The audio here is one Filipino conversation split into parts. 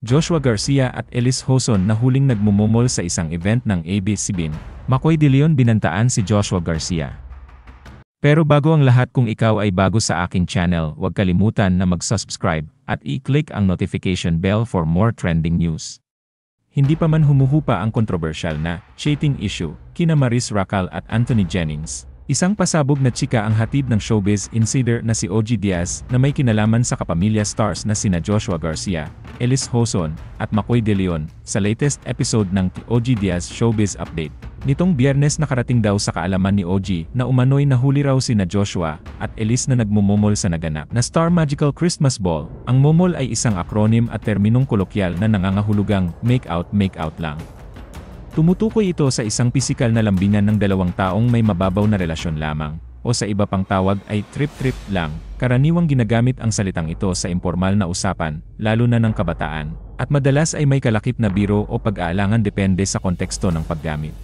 Joshua Garcia at Elise Hoson na huling nagmumumol sa isang event ng ABS-CBN. McCoy De Leon binantaan si Joshua Garcia. Pero bago ang lahat, kung ikaw ay bago sa aking channel, huwag kalimutan na mag-subscribe at i-click ang notification bell for more trending news. Hindi pa man humuhupa ang kontrobersyal na cheating issue kina Maris Racal at Anthony Jennings. Isang pasabog na chika ang hatid ng showbiz insider na si OG Diaz na may kinalaman sa kapamilya stars na sina Joshua Garcia, Elise Hoson, at McCoy De Leon sa latest episode ng OG Diaz Showbiz Update. Nitong Biyernes nakarating daw sa kaalaman ni OG na umano'y nahuli raw sina Joshua at Elise na nagmumumol sa naganap na Star Magical Christmas Ball. Ang mumol ay isang akronym at terminong kolokyal na nangangahulugang make out lang. Tumutukoy ito sa isang pisikal na lambingan ng dalawang taong may mababaw na relasyon lamang, o sa iba pang tawag ay trip-trip lang. Karaniwang ginagamit ang salitang ito sa impormal na usapan, lalo na ng kabataan, at madalas ay may kalakip na biro o pag-aalangan depende sa konteksto ng paggamit.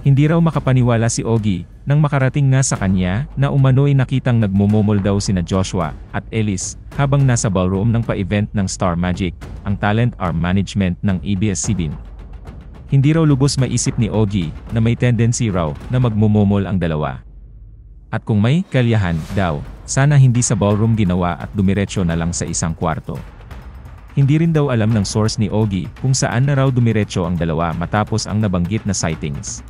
Hindi raw makapaniwala si Ogie nang makarating nga sa kanya na umano'y nakitang nagmumumol daw sina Joshua at Elise habang nasa ballroom ng pa-event ng Star Magic, ang talent arm management ng ABS-CBN. Hindi raw lubos maisip ni Ogie na may tendency raw na magmumumol ang dalawa. At kung may kalyahan daw, sana hindi sa ballroom ginawa at dumiretso na lang sa isang kwarto. Hindi rin daw alam ng source ni Ogie kung saan na raw dumiretso ang dalawa matapos ang nabanggit na sightings.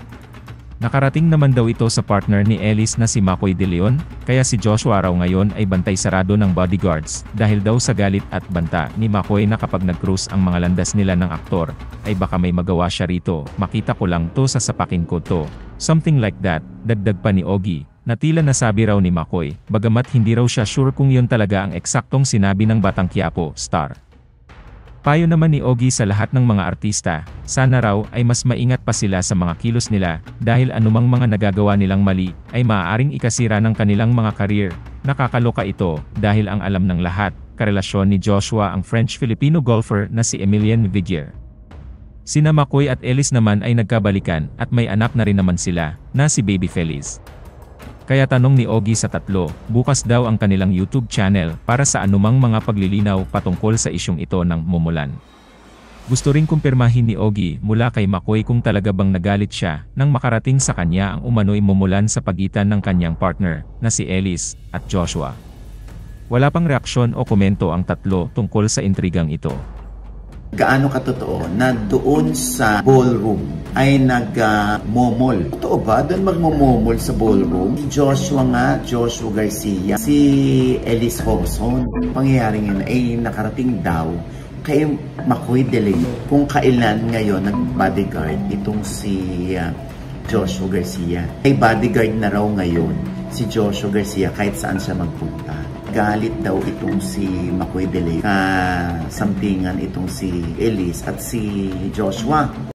Nakarating naman daw ito sa partner ni Elise na si McCoy De Leon, kaya si Joshua raw ngayon ay bantay sarado ng bodyguards dahil daw sa galit at banta ni McCoy na kapag nag-cruise ang mga landas nila ng aktor, ay baka may magawa siya rito, makita ko lang to, sasapakin ko to. Something like that, dagdag pa ni Ogie, na tila nasabi raw ni McCoy, bagamat hindi raw siya sure kung yun talaga ang eksaktong sinabi ng Batang Quiapo star. Payo naman ni Ogie sa lahat ng mga artista, sana raw ay mas maingat pa sila sa mga kilos nila dahil anumang mga nagagawa nilang mali ay maaaring ikasira ng kanilang mga career. Nakakaloka ito dahil ang alam ng lahat, karelasyon ni Joshua ang French-Filipino golfer na si Emilien Vigier. Sina McCoy at Elise naman ay nagkabalikan at may anak na rin naman sila na si Baby Feliz. Kaya tanong ni Ogie sa tatlo, bukas daw ang kanilang YouTube channel para sa anumang mga paglilinaw patungkol sa isyong ito ng mumulan. Gusto ring kumpirmahin ni Ogie mula kay McCoy kung talaga bang nagalit siya nang makarating sa kanya ang umano'y mumulan sa pagitan ng kanyang partner na si Elise at Joshua. Wala pang reaksyon o komento ang tatlo tungkol sa intrigang ito. Gaano katotoo na doon sa ballroom ay nag-momol? Totoo ba? Doon magmomol sa ballroom? Joshua Garcia, si Elise Hoson. Pangyayaring yun ay nakarating daw kay McCoy De Leon. Kung kailan ngayon nag-bodyguard itong si Joshua Garcia. Ay bodyguard na raw ngayon si Joshua Garcia kahit saan siya magpunta. Galit daw itong si McCoy De Leon, sampingan itong si Elise at si Joshua.